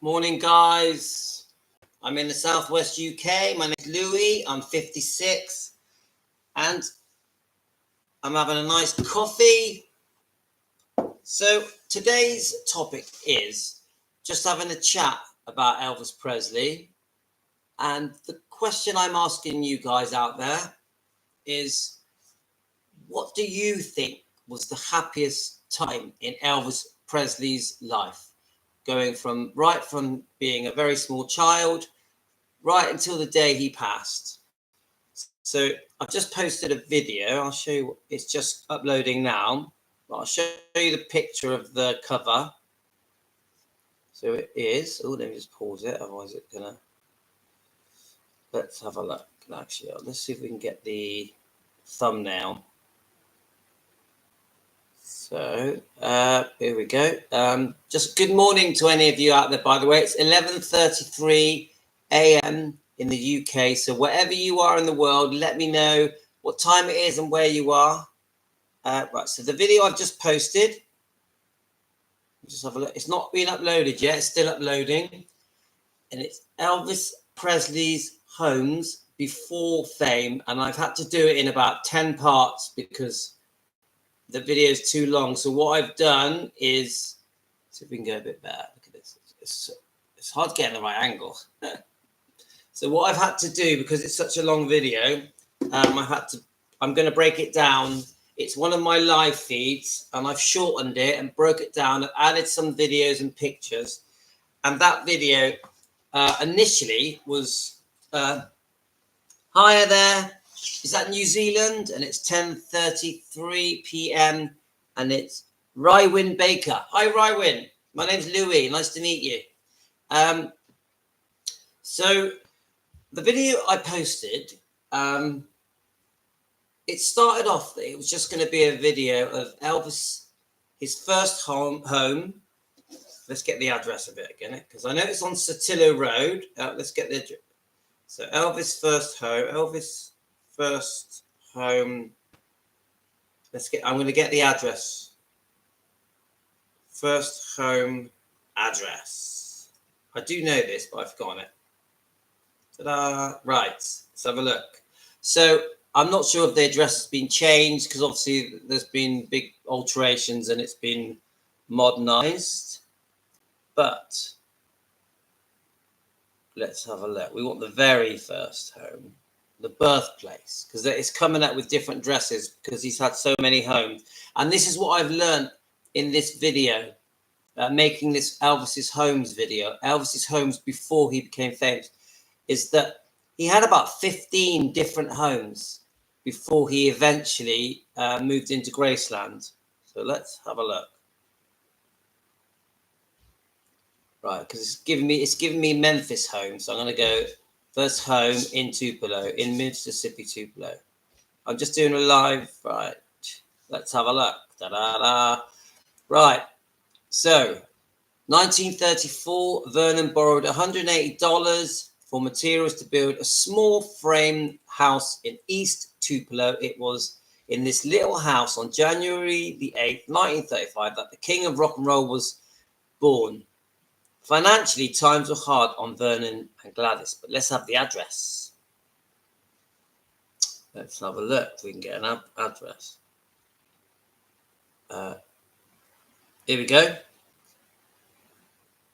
Morning, guys. I'm in the southwest UK. My name's Louis. I'm 56 and I'm having a nice coffee. So today's topic is just having a chat about Elvis Presley. And the question I'm asking you guys out there is, what do you think was the happiest time in Elvis Presley's life? Going from being a very small child right until the day he passed. So I've just posted a video. I'll show you. It's just uploading now. I'll show you the picture of the cover. So it is. Oh, let me just pause it. Otherwise it's gonna. Let's have a look. Actually, let's see if we can get the thumbnail. So here we go. Just good morning to any of you out there, by the way. It's 11:33 a.m. in the UK. So wherever you are in the world, let me know what time it is and where you are. Right, so the video I've just posted, just have a look. It's not been uploaded yet. It's still uploading. And it's Elvis Presley's homes before fame. And I've had to do it in about 10 parts because the video is too long. So what I've done is, see if we can go a bit better. Look at this. It's hard to get in the right angle. So what I've had to do, because it's such a long video, I'm going to break it down. It's one of my live feeds, and I've shortened it and broke it down. I've added some videos and pictures. And that video initially was, hiya there. Is that New Zealand? And it's 10:33 p.m. and it's Rywin Baker. Hi, Rywin. My name's Louis. Nice to meet you. So the video I posted, it started off that it was just going to be a video of Elvis, his first home. Let's get the address of it again, because I know it's on Sotillo Road. Let's get the address. So Elvis first home. I'm going to get the address. First home address. I do know this, but I've forgotten it. Ta-da. Right. Let's have a look. So I'm not sure if the address has been changed, because obviously there's been big alterations and it's been modernized. But let's have a look. We want the very first home, the birthplace, because it's coming up with different addresses because he's had so many homes. And this is what I've learned in this video, making this Elvis's homes video, Elvis's homes before he became famous, is that he had about 15 different homes before he eventually moved into Graceland. So let's have a look. Right, because it's giving me Memphis home. So I'm going to go first home in Tupelo, in Mississippi, Tupelo. I'm just doing a live. Right, let's have a look. Da-da-da. Right, so 1934, Vernon borrowed $180 for materials to build a small frame house in East Tupelo. It was in this little house on January the 8th, 1935, that the king of rock and roll was born. Financially, times were hard on Vernon and Gladys, but let's have the address. Let's have a look if we can get an address. Here we go.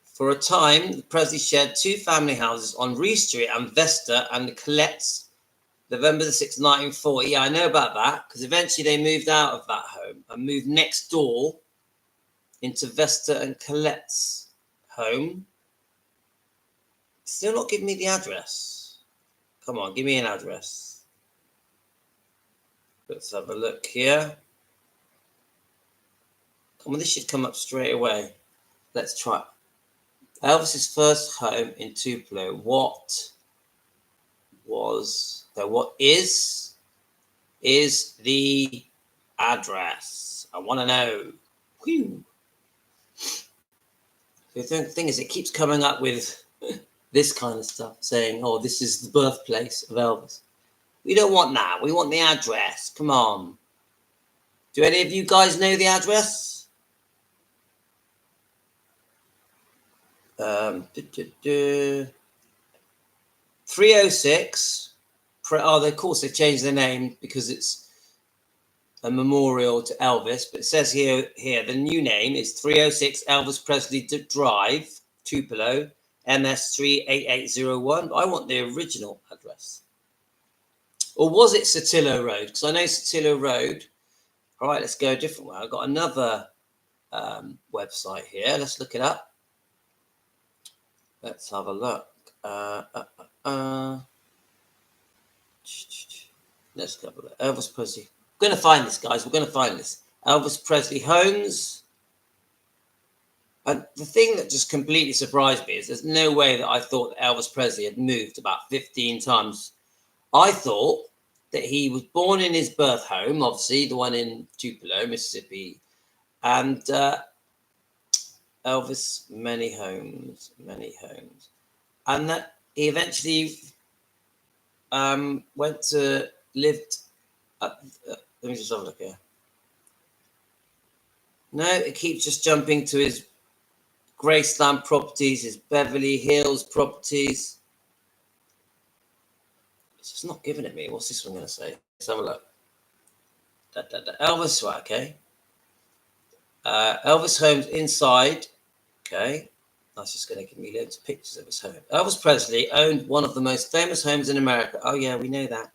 For a time, the Presleys shared two family houses on Reese Street and Vesta and the Colette's, November the 6th, 1940. Yeah, I know about that, because eventually they moved out of that home and moved next door into Vesta and Colette's home. Still not giving me the address. Come on, give me an address. Let's have a look here. Come on, this should come up straight away. Let's try. Elvis's first home in Tupelo. What is the address? I want to know. Whew. The thing is, it keeps coming up with this kind of stuff, saying, oh, this is the birthplace of Elvis. We don't want that. We want the address. Come on. Do any of you guys know the address? 306. Oh, of course, they've changed their name because it's a memorial to Elvis. But it says here the new name is 306 Elvis Presley Drive, Tupelo, MS 38801. I want the original address. Or was it Sotillo Road? Because I know Sotillo Road. All right, let's go a different way. I've got another website here. Let's look it up. Let's have a look. Let's have a look. Elvis Presley. We're going to find this, guys. We're going to find this. Elvis Presley homes. And the thing that just completely surprised me is there's no way that I thought that Elvis Presley had moved about 15 times. I thought that he was born in his birth home, obviously, the one in Tupelo, Mississippi. And Elvis, many homes. And that he eventually went to lived at, let me just have a look here. No, it keeps just jumping to his Graceland properties, his Beverly Hills properties. It's just not giving it me. What's this one going to say? Let's have a look. Elvis, right, okay. Elvis homes inside. Okay. That's just going to give me loads of pictures of his home. Elvis Presley owned one of the most famous homes in America. Oh, yeah, we know that.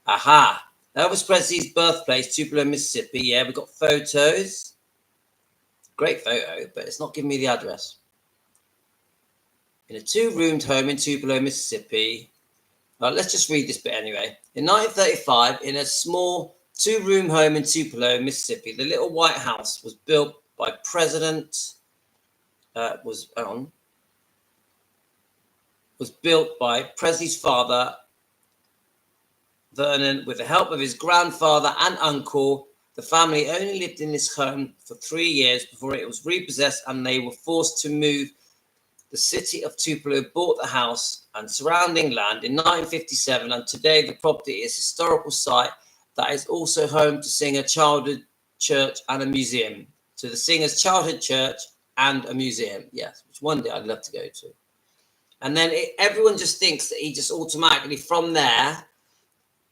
Aha. Elvis Presley's birthplace, Tupelo, Mississippi. Yeah, we've got photos. Great photo, but it's not giving me the address. In a 2-roomed home in Tupelo, Mississippi. Let's just read this bit anyway. In 1935, in a small 2-room home in Tupelo, Mississippi, the little white house was built by built by Presley's father, Vernon, with the help of his grandfather and uncle. The family only lived in this home for 3 years before it was repossessed and they were forced to move. The city of Tupelo bought the house and surrounding land in 1957, and today the property is a historical site that is also home to singer childhood church and a museum. To the singer's childhood church and a museum, yes, which one day I'd love to go to. And then everyone just thinks that he just automatically from there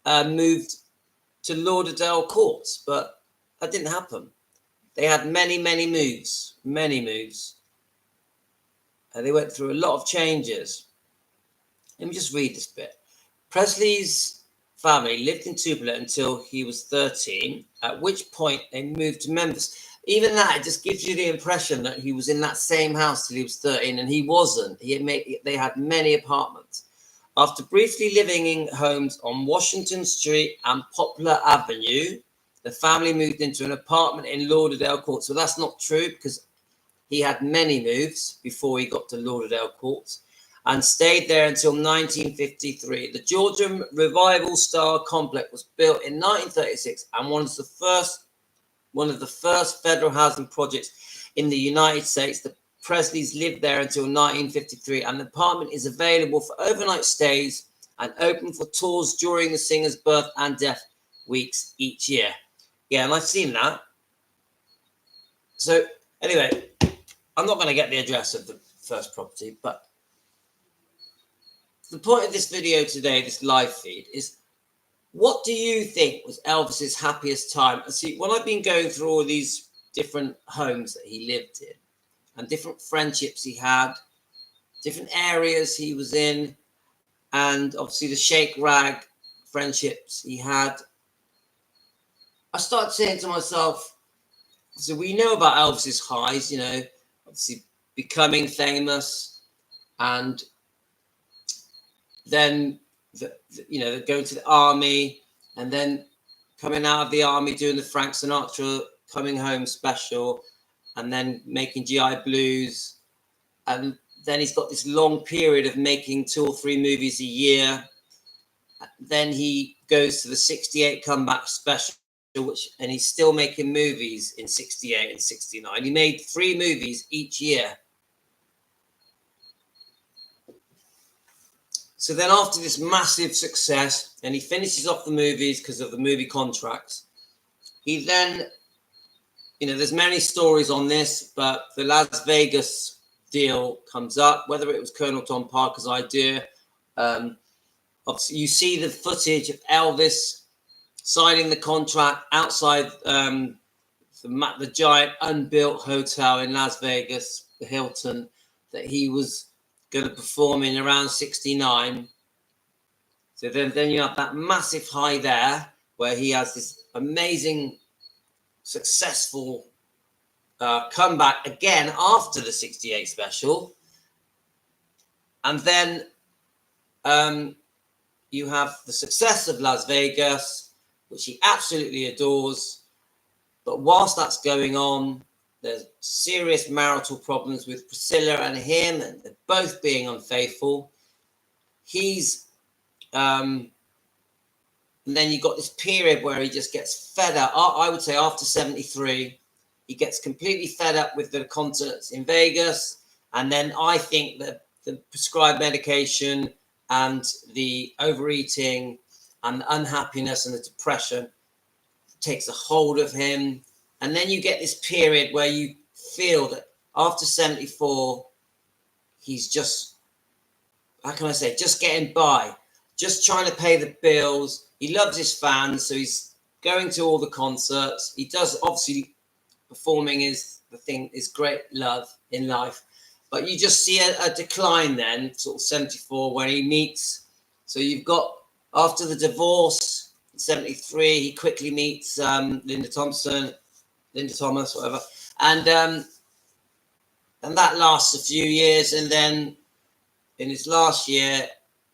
moved to Lauderdale Courts, but that didn't happen. They had many moves. And they went through a lot of changes. Let me just read this bit. Presley's family lived in Tupelo until he was 13, at which point they moved to Memphis. Even that, it just gives you the impression that he was in that same house till he was 13, and he wasn't. They had many apartments. After briefly living in homes on Washington Street and Poplar Avenue, the family moved into an apartment in Lauderdale Court. So that's not true because he had many moves before he got to Lauderdale Court and stayed there until 1953. The Georgian Revival Style Complex was built in 1936 and one of the first federal housing projects in the United States. The Presleys lived there until 1953, and the apartment is available for overnight stays and open for tours during the singer's birth and death weeks each year. Yeah, and I've seen that. So anyway, I'm not going to get the address of the first property, but the point of this video today, this live feed, is what do you think was Elvis's happiest time? See, when I've been going through all these different homes that he lived in and different friendships he had, different areas he was in, and obviously the Shake Rag friendships he had, I started saying to myself, so we know about Elvis's highs, you know, obviously becoming famous and then going to the army and then coming out of the army, doing the Frank Sinatra Coming Home special, and then making GI Blues. And then he's got this long period of making 2 or 3 movies a year. Then he goes to the 68 comeback special, and he's still making movies in 68 and 69. He made 3 movies each year. So then after this massive success, and he finishes off the movies because of the movie contracts, he then, there's many stories on this, but the Las Vegas deal comes up, whether it was Colonel Tom Parker's idea. Obviously, you see the footage of Elvis signing the contract outside the giant unbuilt hotel in Las Vegas, the Hilton, that he was going to perform in around 69. So then you have that massive high there where he has this amazing, successful comeback again after the 68 special. And then you have the success of Las Vegas, which he absolutely adores. But whilst that's going on, there's serious marital problems with Priscilla and him, and they're both being unfaithful. And then you've got this period where he just gets fed up. I would say after 73, he gets completely fed up with the concerts in Vegas. And then I think that the prescribed medication and the overeating and the unhappiness and the depression takes a hold of him. And then you get this period where you feel that after 74, he's just, how can I say, just getting by, just trying to pay the bills. He loves his fans, so he's going to all the concerts. He does, obviously, performing is the thing, is great love in life. But you just see a decline then, sort of 74, when he meets. So you've got, after the divorce, 73, he quickly meets Linda Thomas, whatever. And that lasts a few years. And then in his last year,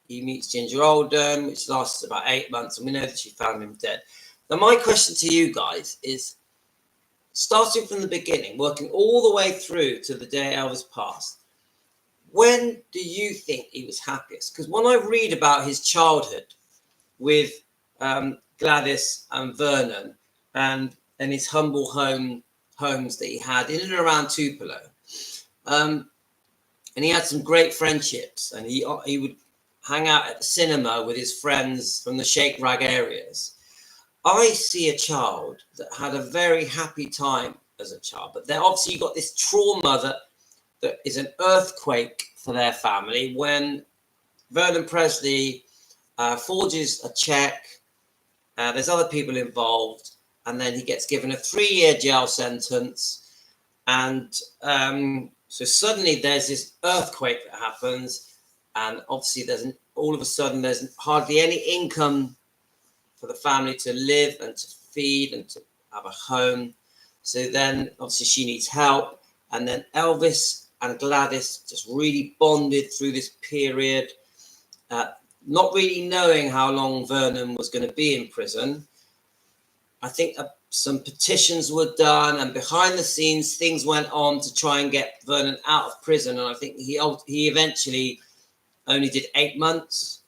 he meets Ginger Oldham, which lasts about 8 months. And we know that she found him dead. Now, my question to you guys is, starting from the beginning, working all the way through to the day Elvis passed, when do you think he was happiest? Because when I read about his childhood with Gladys and Vernon and his humble homes that he had in and around Tupelo, and he had some great friendships, and he would hang out at the cinema with his friends from the Shake Rag areas. I see a child that had a very happy time as a child, but then obviously you got this trauma that is an earthquake for their family when Vernon Presley forges a check. There's other people involved, and then he gets given a 3-year jail sentence. And so suddenly there's this earthquake that happens, and obviously all of a sudden there's hardly any income for the family to live and to feed and to have a home. So then obviously she needs help. And then Elvis and Gladys just really bonded through this period, not really knowing how long Vernon was going to be in prison. I think some petitions were done, and behind the scenes things went on to try and get Vernon out of prison. And I think he eventually only did 8 months.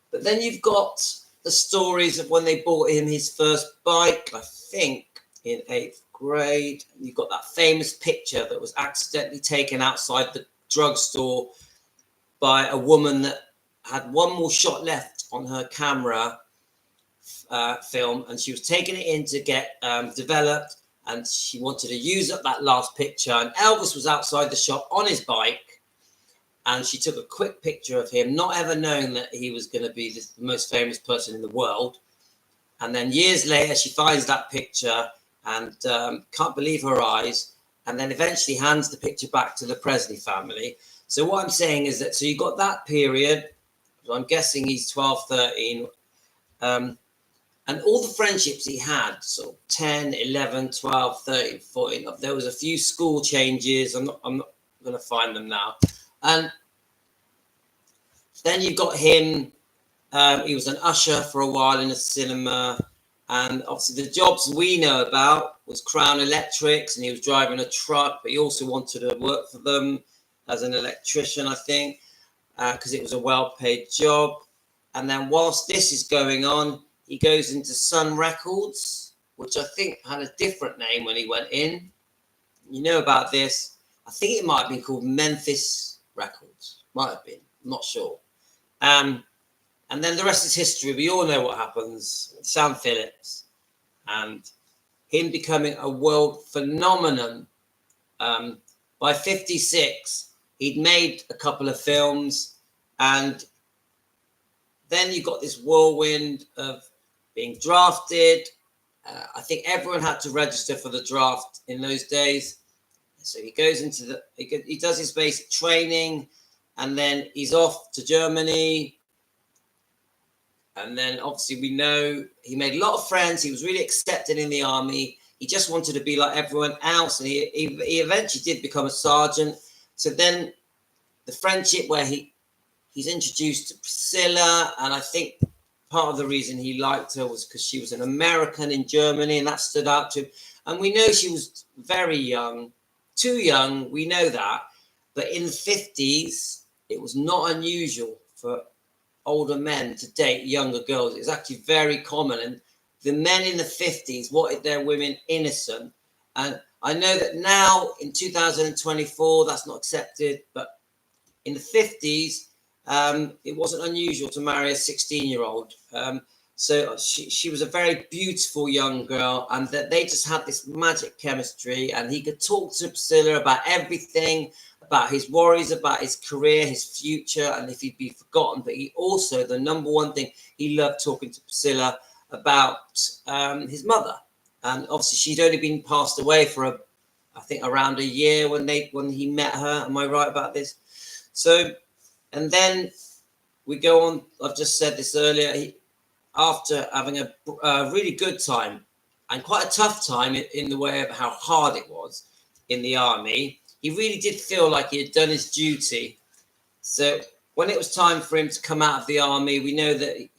But then you've got the stories of when they bought him his first bike, I think in 8th grade. You've got that famous picture that was accidentally taken outside the drugstore by a woman that had one more shot left on her camera film, and she was taking it in to get developed, and she wanted to use up that last picture. And Elvis was outside the shop on his bike, and she took a quick picture of him, not ever knowing that he was going to be the most famous person in the world. And then years later, she finds that picture and can't believe her eyes, and then eventually hands the picture back to the Presley family. So what I'm saying is that, so you got that period, so I'm guessing he's 12, 13, and all the friendships he had, so 10, 11, 12, 13, 14, there was a few school changes. I'm not going to find them now. And then you've got him. He was an usher for a while in a cinema. And obviously the jobs we know about was Crown Electrics, and he was driving a truck, but he also wanted to work for them as an electrician, I think, because it was a well-paid job. And then whilst this is going on, he goes into Sun Records, which I think had a different name when he went in. You know about this. I think it might have been called Memphis Records. Might have been. I'm not sure. And then the rest is history. We all know what happens with Sam Phillips and him becoming a world phenomenon. By 56, He'd made a couple of films, and then you got this whirlwind of being drafted. I think everyone had to register for the draft in those days. So he goes into he does his basic training, and then he's off to Germany. And then obviously we know he made a lot of friends. He was really accepted in the army. He just wanted to be like everyone else. And he eventually did become a sergeant. So then the friendship where he's introduced to Priscilla, and I think part of the reason he liked her was because she was an American in Germany, and that stood out to him. And we know she was very young, too young, we know that. But in the 50s, it was not unusual for older men to date younger girls. It's actually very common. And the men in the 50s wanted their women innocent. And I know that now in 2024, that's not accepted, but in the 50s, it wasn't unusual to marry a 16-year-old. So she was a very beautiful young girl, and that they just had this magic chemistry, and he could talk to Priscilla about everything, about his worries, about his career, his future, and if he'd be forgotten. But he also, the number one thing, he loved talking to Priscilla about his mother. And obviously she'd only been passed away for I think around a year when he met her. Am I right about this? So, and then we go on. I've just said this earlier. After having a really good time and quite a tough time in the way of how hard it was in the army, he really did feel like he had done his duty. So when it was time for him to come out of the army, we know that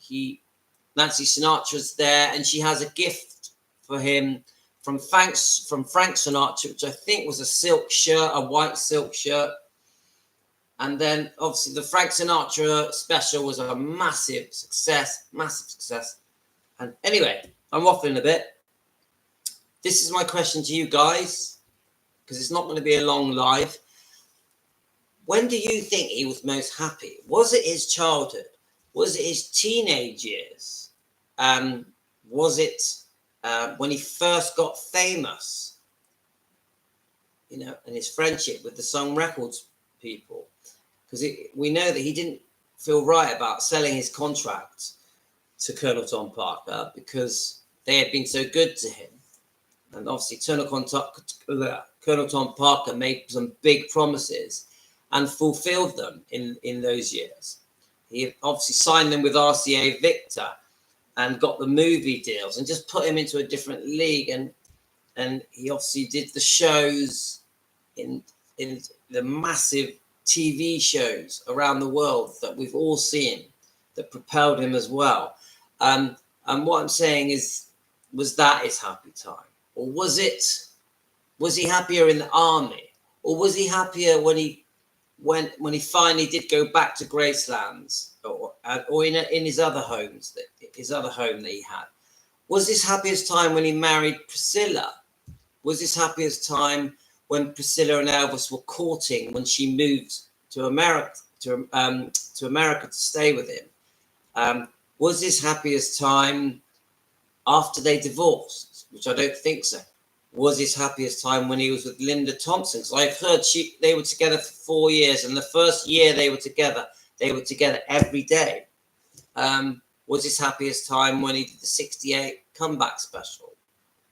Nancy Sinatra's there, and she has a gift for him from Frank Sinatra, which I think was a silk shirt, a white silk shirt. And then obviously the Frank Sinatra special was a massive success. And anyway, I'm waffling a bit. This is my question to you guys, because it's not going to be a long live. When do you think he was most happy? Was it his childhood? Was it his teenage years? Was it when he first got famous? You know, and his friendship with the Sun Records people? Because we know that he didn't feel right about selling his contract to Colonel Tom Parker because they had been so good to him. And obviously Colonel Tom Parker made some big promises and fulfilled them in those years. He obviously signed them with RCA Victor and got the movie deals and just put him into a different league. And he obviously did the shows in the massive TV shows around the world that we've all seen that propelled him as well. And what I'm saying is, was that his happy time? Or was he happier in the army? Or was he happier when he finally did go back to Gracelands or in his other homes, his other home that he had? Was his happiest time when he married Priscilla? Was his happiest time when Priscilla and Elvis were courting when she moved to America to stay with him? Was his happiest time after they divorced, which I don't think so? Was his happiest time when he was with Linda Thompson? Because I've heard they were together for 4 years, and the first year they were together every day. Was his happiest time when he did the 68 comeback special?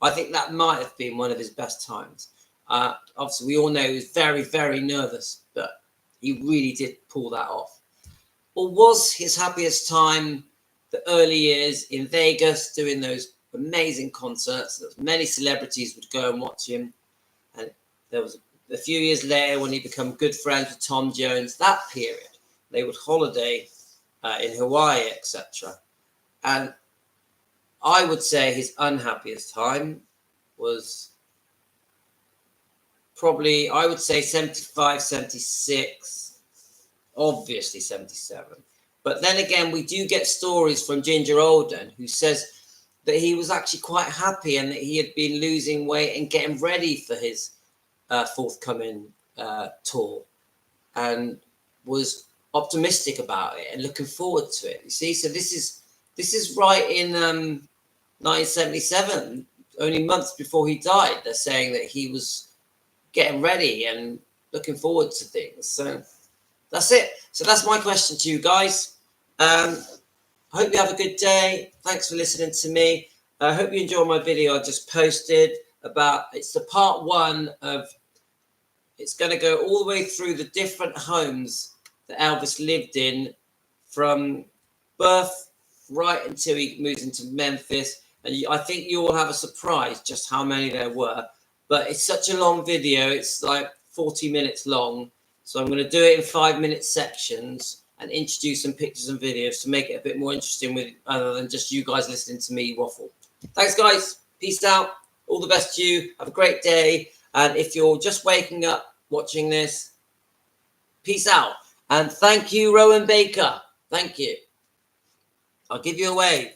I think that might have been one of his best times. Obviously, we all know he was very, very nervous, but he really did pull that off. Or was his happiest time the early years in Vegas doing those amazing concerts that many celebrities would go and watch him? And there was a few years later when he became good friends with Tom Jones. That period, they would holiday in Hawaii, etc. And I would say his unhappiest time was probably, I would say 75, 76, obviously 77. But then again, we do get stories from Ginger Alden, who says that he was actually quite happy and that he had been losing weight and getting ready for his forthcoming tour, and was optimistic about it and looking forward to it. You see, so this is right in 1977, only months before he died. They're saying that he was getting ready and looking forward to things. So that's it. So that's my question to you guys. I hope you have a good day. Thanks for listening to me. I hope you enjoyed my video I just posted about, it's the part 1 of, it's going to go all the way through the different homes that Elvis lived in from birth right until he moves into Memphis. And I think you will have a surprise just how many there were. But it's such a long video. It's like 40 minutes long. So I'm going to do it in 5-minute sections and introduce some pictures and videos to make it a bit more interesting, with other than just you guys listening to me waffle. Thanks, guys. Peace out. All the best to you. Have a great day. And if you're just waking up watching this, peace out. And thank you, Rowan Baker. Thank you. I'll give you a wave.